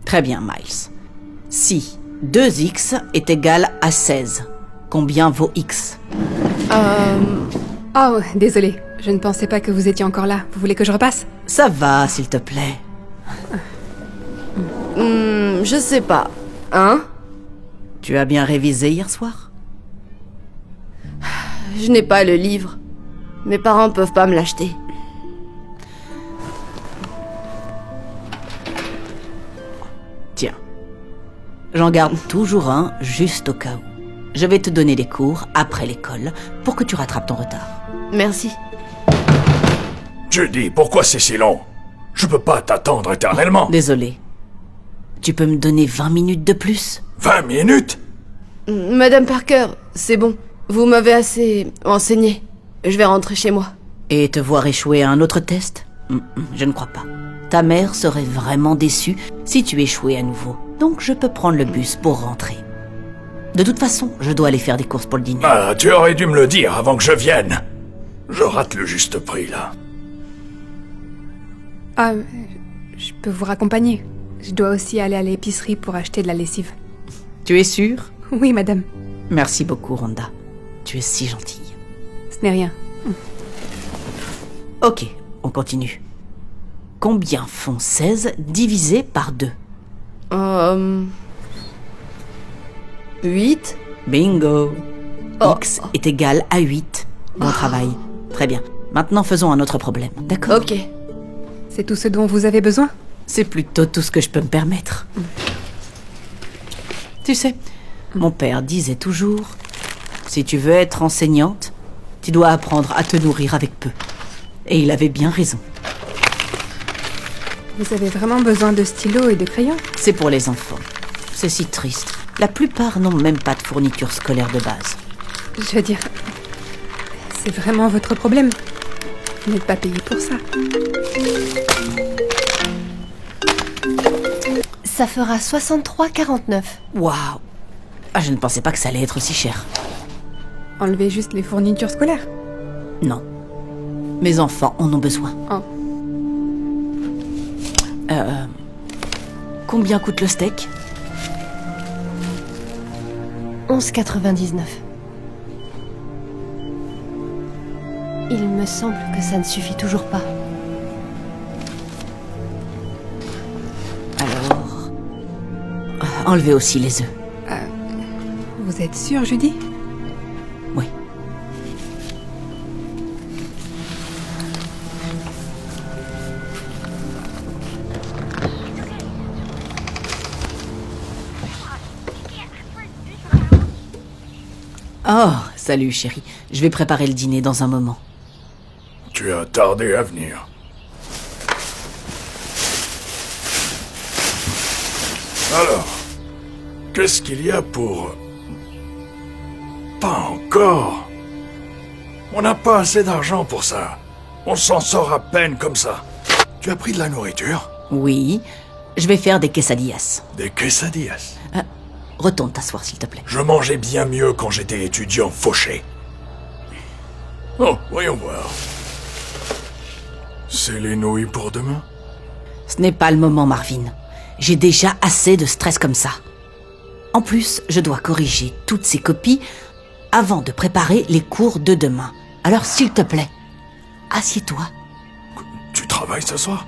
Très bien, Miles. Si 2x est égal à 16, combien vaut x? Oh, désolé. Je ne pensais pas que vous étiez encore là. Vous voulez que je repasse? Ça va, s'il te plaît. Je sais pas. Hein? Tu as bien révisé hier soir? Je n'ai pas le livre. Mes parents peuvent pas me l'acheter. Tiens. J'en garde toujours un, juste au cas où. Je vais te donner des cours après l'école pour que tu rattrapes ton retard. Merci. Judy, pourquoi c'est si long? Je peux pas t'attendre éternellement. Désolé. Tu peux me donner 20 minutes de plus? 20 minutes? Madame Parker, c'est bon. Vous m'avez assez enseigné. Je vais rentrer chez moi. Et te voir échouer à un autre test? Je ne crois pas. Ta mère serait vraiment déçue si tu échouais à nouveau. Donc je peux prendre le bus pour rentrer. De toute façon, je dois aller faire des courses pour le dîner. Ah, tu aurais dû me le dire avant que je vienne. Je rate le juste prix, là. Ah, je peux vous raccompagner. Je dois aussi aller à l'épicerie pour acheter de la lessive. Tu es sûre? Oui, madame. Merci beaucoup, Rhonda. Tu es si gentille. Ce n'est rien. Ok, on continue. Combien font 16 divisé par 2? 8? Bingo! Oh. X est égal à 8. Bon travail. Très bien. Maintenant, faisons un autre problème. D'accord? Ok. C'est tout ce dont vous avez besoin? C'est plutôt tout ce que je peux me permettre. Tu sais, mon père disait toujours, si tu veux être enseignante, tu dois apprendre à te nourrir avec peu. Et il avait bien raison. Vous avez vraiment besoin de stylos et de crayons? C'est pour les enfants. C'est si triste. La plupart n'ont même pas de fourniture scolaire de base. Je veux dire, c'est vraiment votre problème. Vous n'êtes pas payé pour ça. Ça fera 63,49. Waouh! Ah, je ne pensais pas que ça allait être aussi cher. Enlevez juste les fournitures scolaires. Non. Mes enfants en ont besoin. Oh. Combien coûte le steak? 11,99. Il me semble que ça ne suffit toujours pas. Alors... enlevez aussi les œufs. Vous êtes sûre, Judy? Oui. Oh, salut chérie. Je vais préparer le dîner dans un moment. Tu as tardé à venir. Alors, qu'est-ce qu'il y a pour... Pas encore. On n'a pas assez d'argent pour ça. On s'en sort à peine comme ça. Tu as pris de la nourriture? Oui, je vais faire des quesadillas. Des quesadillas. Retourne t'asseoir, s'il te plaît. Je mangeais bien mieux quand j'étais étudiant fauché. Oh, voyons voir. C'est les nouilles pour demain? Ce n'est pas le moment, Marvin. J'ai déjà assez de stress comme ça. En plus, je dois corriger toutes ces copies avant de préparer les cours de demain. Alors, s'il te plaît, assieds-toi. Tu travailles ce soir?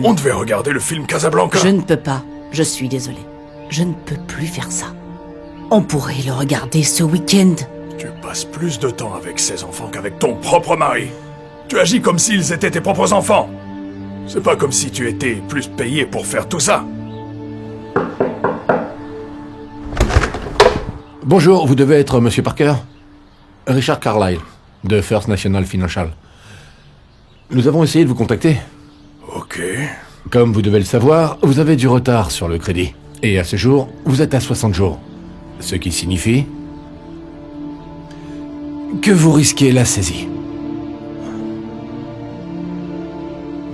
On devait regarder le film Casablanca. Je ne peux pas. Je suis désolée. Je ne peux plus faire ça. On pourrait le regarder ce week-end. Tu passes plus de temps avec ces enfants qu'avec ton propre mari. Tu agis comme s'ils étaient tes propres enfants. C'est pas comme si tu étais plus payé pour faire tout ça. Bonjour, vous devez être Monsieur Parker? Richard Carlyle, de First National Financial. Nous avons essayé de vous contacter. Ok. Comme vous devez le savoir, vous avez du retard sur le crédit. Et à ce jour, vous êtes à 60 jours. Ce qui signifie... que vous risquez la saisie.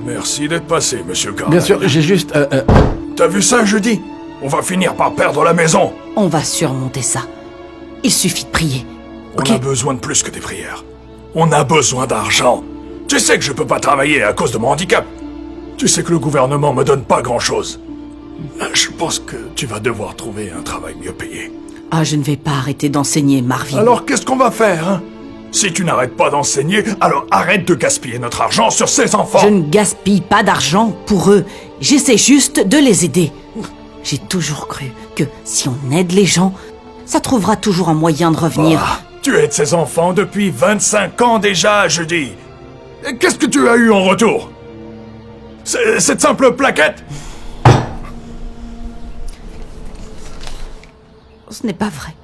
Merci d'être passé, Monsieur Carlyle. Bien sûr, j'ai juste... T'as vu ça, jeudi? On va finir par perdre la maison. On va surmonter ça. Il suffit de prier. Ok? On a besoin de plus que des prières. On a besoin d'argent. Tu sais que je peux pas travailler à cause de mon handicap. Tu sais que le gouvernement me donne pas grand-chose. Je pense que tu vas devoir trouver un travail mieux payé. Ah, je ne vais pas arrêter d'enseigner, Marvin. Alors qu'est-ce qu'on va faire, hein? Si tu n'arrêtes pas d'enseigner, alors arrête de gaspiller notre argent sur ces enfants. Je ne gaspille pas d'argent pour eux. J'essaie juste de les aider. J'ai toujours cru que si on aide les gens, ça trouvera toujours un moyen de revenir. Ah, tu aides ces enfants depuis 25 ans déjà, je dis. Et qu'est-ce que tu as eu en retour? Cette simple plaquette? Ce n'est pas vrai.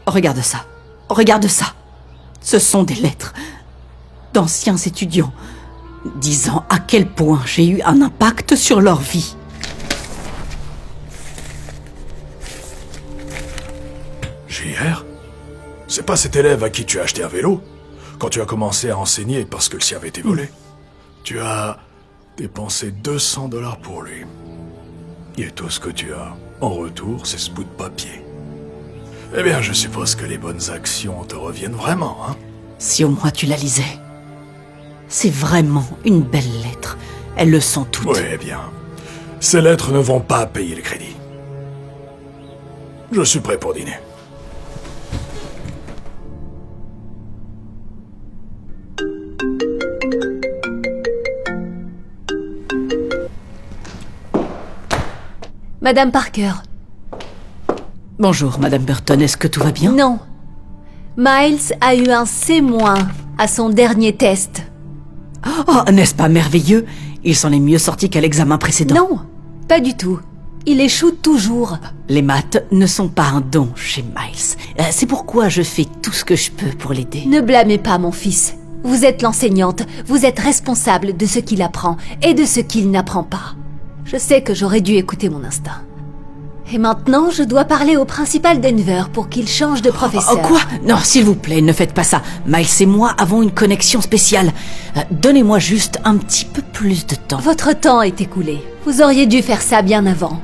Regarde ça. Regarde ça. Ce sont des lettres d'anciens étudiants disant à quel point j'ai eu un impact sur leur vie. JR? C'est pas cet élève à qui tu as acheté un vélo? Quand tu as commencé à enseigner parce que le sien avait été volé? Tu as dépensé 200 $ pour lui. Et tout ce que tu as en retour, c'est ce bout de papier. Eh bien, je suppose que les bonnes actions te reviennent vraiment, hein? Si au moins tu la lisais. C'est vraiment une belle lettre. Elles le sont toutes. Oui, eh bien. Ces lettres ne vont pas payer le crédit. Je suis prêt pour dîner. Madame Parker. Bonjour, Madame Burton. Est-ce que tout va bien? Non. Miles a eu un C- à son dernier test. Oh, n'est-ce pas merveilleux? Il s'en est mieux sorti qu'à l'examen précédent. Non, pas du tout. Il échoue toujours. Les maths ne sont pas un don chez Miles. C'est pourquoi je fais tout ce que je peux pour l'aider. Ne blâmez pas mon fils. Vous êtes l'enseignante, vous êtes responsable de ce qu'il apprend et de ce qu'il n'apprend pas. Je sais que j'aurais dû écouter mon instinct. Et maintenant, je dois parler au principal Denver pour qu'il change de professeur. Oh, quoi? Non, s'il vous plaît, ne faites pas ça. Miles et moi avons une connexion spéciale. Donnez-moi juste un petit peu plus de temps. Votre temps est écoulé. Vous auriez dû faire ça bien avant.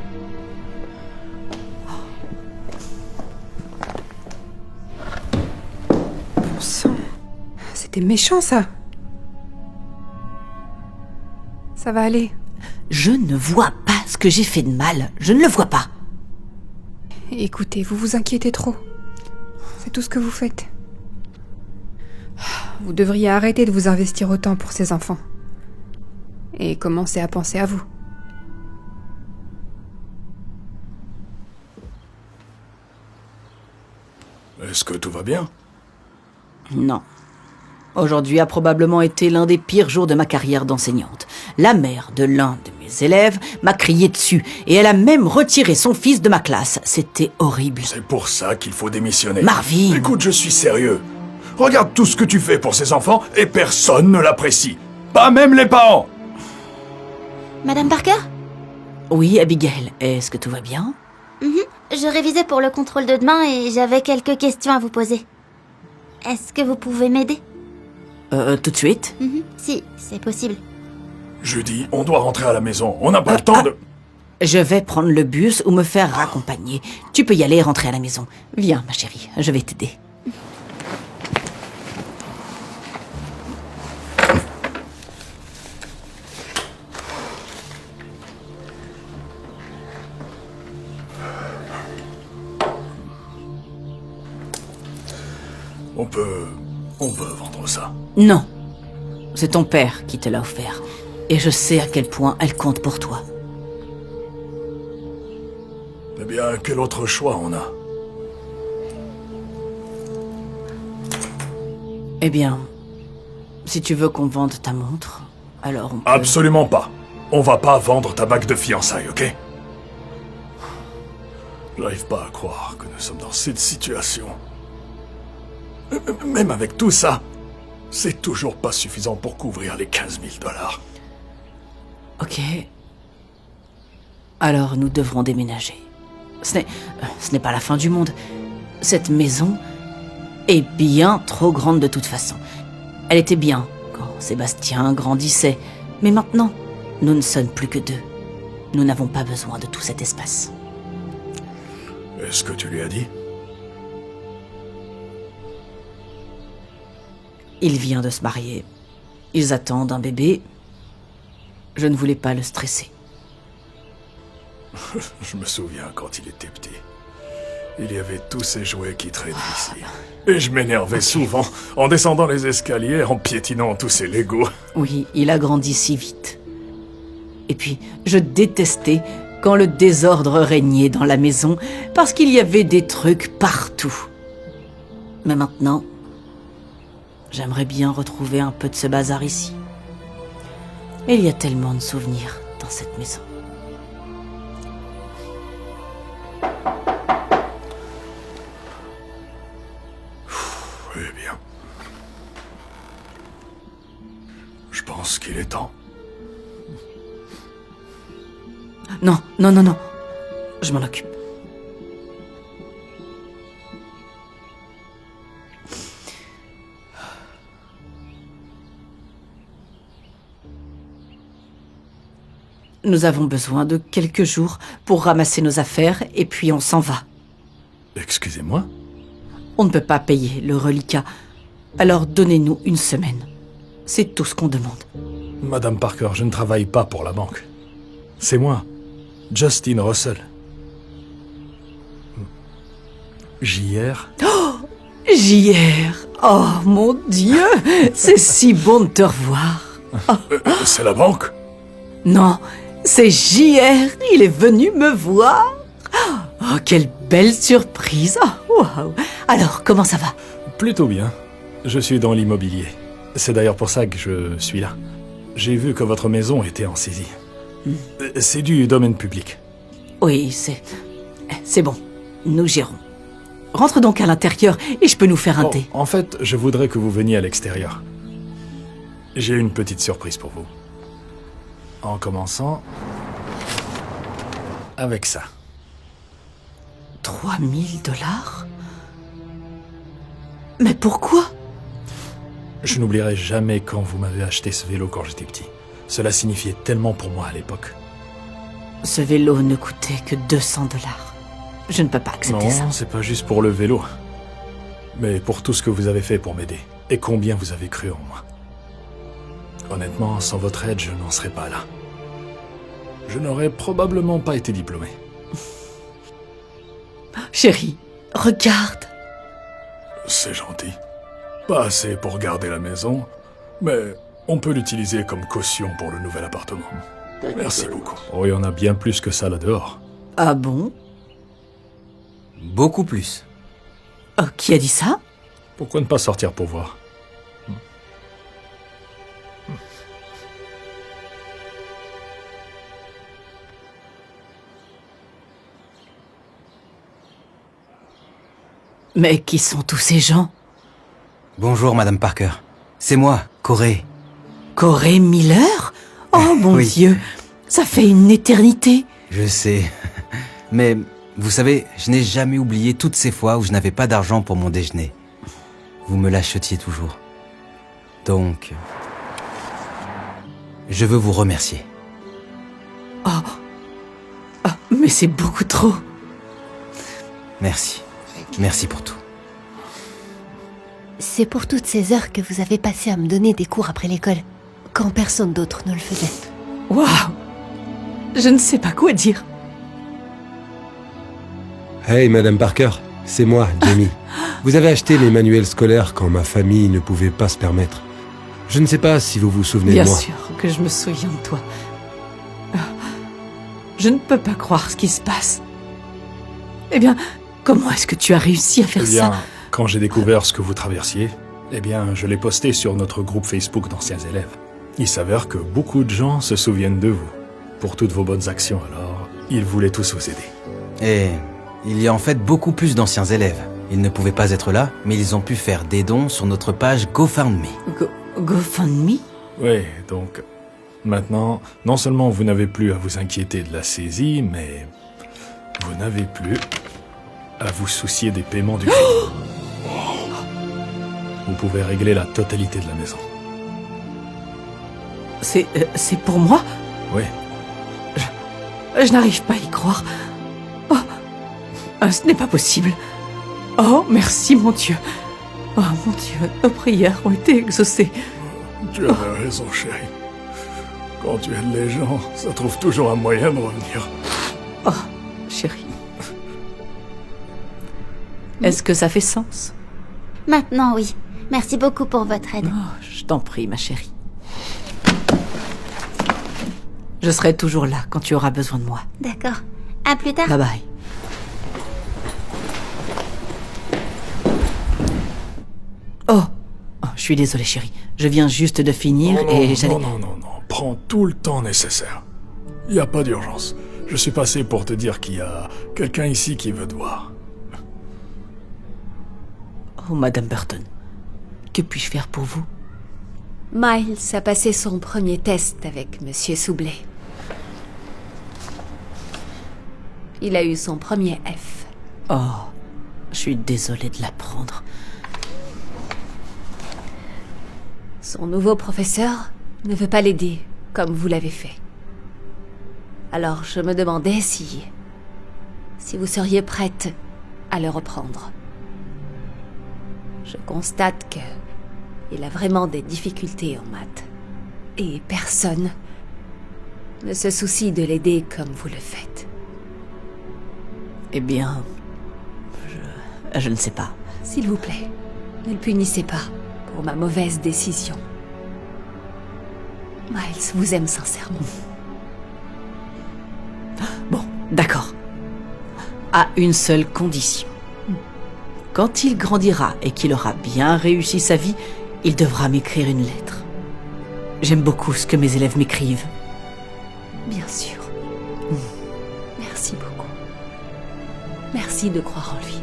Bon sang. C'était méchant, ça. Ça va aller. Je ne vois pas ce que j'ai fait de mal. Je ne le vois pas. Écoutez, vous vous inquiétez trop. C'est tout ce que vous faites. Vous devriez arrêter de vous investir autant pour ces enfants. Et commencer à penser à vous. Est-ce que tout va bien? Non. Aujourd'hui a probablement été l'un des pires jours de ma carrière d'enseignante. La mère de l'un de mes élèves m'a crié dessus et elle a même retiré son fils de ma classe. C'était horrible. C'est pour ça qu'il faut démissionner. Marvin! Écoute, je suis sérieux. Regarde tout ce que tu fais pour ces enfants et personne ne l'apprécie. Pas même les parents. Madame Parker? Oui, Abigail, est-ce que tout va bien? Je révisais pour le contrôle de demain et j'avais quelques questions à vous poser. Est-ce que vous pouvez m'aider? Tout de suite? Si, c'est possible. Jeudi, on doit rentrer à la maison. On n'a pas le temps de... Je vais prendre le bus ou me faire raccompagner. Tu peux y aller et rentrer à la maison. Viens, ma chérie, je vais t'aider. On peut vendre ça. Non. C'est ton père qui te l'a offert. Et je sais à quel point elle compte pour toi. Eh bien, quel autre choix on a? Eh bien, si tu veux qu'on vende ta montre, alors on peut... Absolument pas. On va pas vendre ta bague de fiançailles, ok? J'arrive pas à croire que nous sommes dans cette situation. Même avec tout ça, c'est toujours pas suffisant pour couvrir les 15 000 $. Ok. Alors nous devrons déménager. Ce n'est pas la fin du monde. Cette maison est bien trop grande de toute façon. Elle était bien quand Sébastien grandissait. Mais maintenant, nous ne sommes plus que deux. Nous n'avons pas besoin de tout cet espace. Est-ce que tu lui as dit? Il vient de se marier. Ils attendent un bébé. Je ne voulais pas le stresser. Je me souviens quand il était petit. Il y avait tous ces jouets qui traînaient ici. Et je m'énervais souvent en descendant les escaliers, en piétinant tous ces Legos. Oui, il a grandi si vite. Et puis, je détestais quand le désordre régnait dans la maison parce qu'il y avait des trucs partout. Mais maintenant, j'aimerais bien retrouver un peu de ce bazar ici. Et il y a tellement de souvenirs dans cette maison. Eh bien. Je pense qu'il est temps. Non, non, non, non. Je m'en occupe. Nous avons besoin de quelques jours pour ramasser nos affaires et puis on s'en va. Excusez-moi? On ne peut pas payer le reliquat. Alors donnez-nous une semaine. C'est tout ce qu'on demande. Madame Parker, je ne travaille pas pour la banque. C'est moi, Justin Russell. JR. JR. Oh mon Dieu, c'est si bon de te revoir. C'est la banque? Non, c'est JR. Il est venu me voir. Oh, quelle belle surprise. Oh, wow. Alors, comment ça va? Plutôt bien. Je suis dans l'immobilier. C'est d'ailleurs pour ça que je suis là. J'ai vu que votre maison était en saisie. C'est du domaine public. Oui, c'est bon. Nous gérons. Rentre donc à l'intérieur et je peux nous faire un thé. En fait, je voudrais que vous veniez à l'extérieur. J'ai une petite surprise pour vous. En commençant avec ça. 3 000 $? Mais pourquoi? Je n'oublierai jamais quand vous m'avez acheté ce vélo quand j'étais petit. Cela signifiait tellement pour moi à l'époque. Ce vélo ne coûtait que 200 $. Je ne peux pas accepter ça. Non, c'est pas juste pour le vélo. Mais pour tout ce que vous avez fait pour m'aider. Et combien vous avez cru en moi. Honnêtement, sans votre aide, je n'en serais pas là. Je n'aurais probablement pas été diplômé. Chérie, regarde. C'est gentil. Pas assez pour garder la maison, mais on peut l'utiliser comme caution pour le nouvel appartement. Merci beaucoup. Oh, il y en a bien plus que ça là dehors. Ah bon? Beaucoup plus. Oh, qui a dit ça? Pourquoi ne pas sortir pour voir? Mais qui sont tous ces gens? Bonjour, Madame Parker. C'est moi, Corey. Corey Miller? Oh mon Oui. Dieu, ça fait une éternité. Je sais. Mais, vous savez, je n'ai jamais oublié toutes ces fois où je n'avais pas d'argent pour mon déjeuner. Vous me l'achetiez toujours. Donc, je veux vous remercier. Mais c'est beaucoup trop. Merci. Merci pour tout. C'est pour toutes ces heures que vous avez passé à me donner des cours après l'école, quand personne d'autre ne le faisait. Waouh! Je ne sais pas quoi dire. Hey, Madame Parker, c'est moi, Jamie. Vous avez acheté les manuels scolaires quand ma famille ne pouvait pas se permettre. Je ne sais pas si vous vous souvenez Bien de moi. sûr que je me souviens de toi. Je ne peux pas croire ce qui se passe. Eh bien, comment est-ce que tu as réussi à faire Eh bien, ça? quand j'ai découvert ce que vous traversiez, eh bien, je l'ai posté sur notre groupe Facebook d'anciens élèves. Il s'avère que beaucoup de gens se souviennent de vous, pour toutes vos bonnes actions, alors ils voulaient tous vous aider. Et il y a en fait beaucoup plus d'anciens élèves. Ils ne pouvaient pas être là, mais ils ont pu faire des dons sur notre page GoFundMe. GoFundMe? Oui, donc, maintenant, non seulement vous n'avez plus à vous inquiéter de la saisie, mais vous n'avez plus à vous soucier des paiements du crédit. Vous pouvez régler la totalité de la maison. C'est pour moi? Oui, Je n'arrive pas à y croire. Oh, ce n'est pas possible. Oh, merci mon Dieu. Oh mon Dieu, nos prières ont été exaucées. tu avais raison, chérie. Quand tu aides les gens, ça trouve toujours un moyen de revenir. Oh, chérie. Est-ce que ça fait sens? Maintenant, oui. Merci beaucoup pour votre aide. Oh, je t'en prie, ma chérie. Je serai toujours là quand tu auras besoin de moi. D'accord. À plus tard. Bye bye. Oh, je suis désolée, chérie. Je viens juste de finir et j'allais... non. Prends tout le temps nécessaire. Il n'y a pas d'urgence. Je suis passé pour te dire qu'il y a quelqu'un ici qui veut te voir. Oh, Madame Burton, que puis-je faire pour vous? Miles a passé son premier test avec Monsieur Soublet. Il a eu son premier F. Oh, je suis désolée de l'apprendre. Son nouveau professeur ne veut pas l'aider comme vous l'avez fait. Alors je me demandais si vous seriez prête à le reprendre. Je constate que il a vraiment des difficultés en maths. Et personne ne se soucie de l'aider comme vous le faites. Eh bien, je ne sais pas. S'il vous plaît, ne le punissez pas pour ma mauvaise décision. Miles vous aime sincèrement. Bon, d'accord. À une seule condition. Quand il grandira et qu'il aura bien réussi sa vie, il devra m'écrire une lettre. J'aime beaucoup ce que mes élèves m'écrivent. Bien sûr. Merci beaucoup. Merci de croire en lui.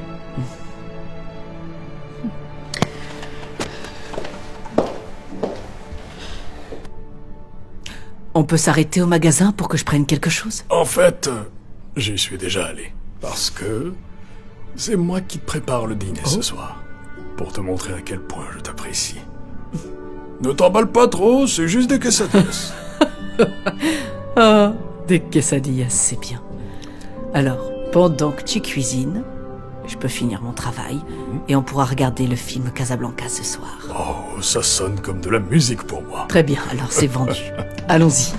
On peut s'arrêter au magasin pour que je prenne quelque chose? En fait, j'y suis déjà allé. Parce que c'est moi qui prépare le dîner ce soir. Pour te montrer à quel point je t'apprécie. Ne t'emballe pas trop, c'est juste des quesadillas. Oh, des quesadillas, c'est bien. Alors, pendant que tu cuisines, je peux finir mon travail et on pourra regarder le film Casablanca ce soir. Oh, ça sonne comme de la musique pour moi. Très bien, alors c'est vendu. Allons-y.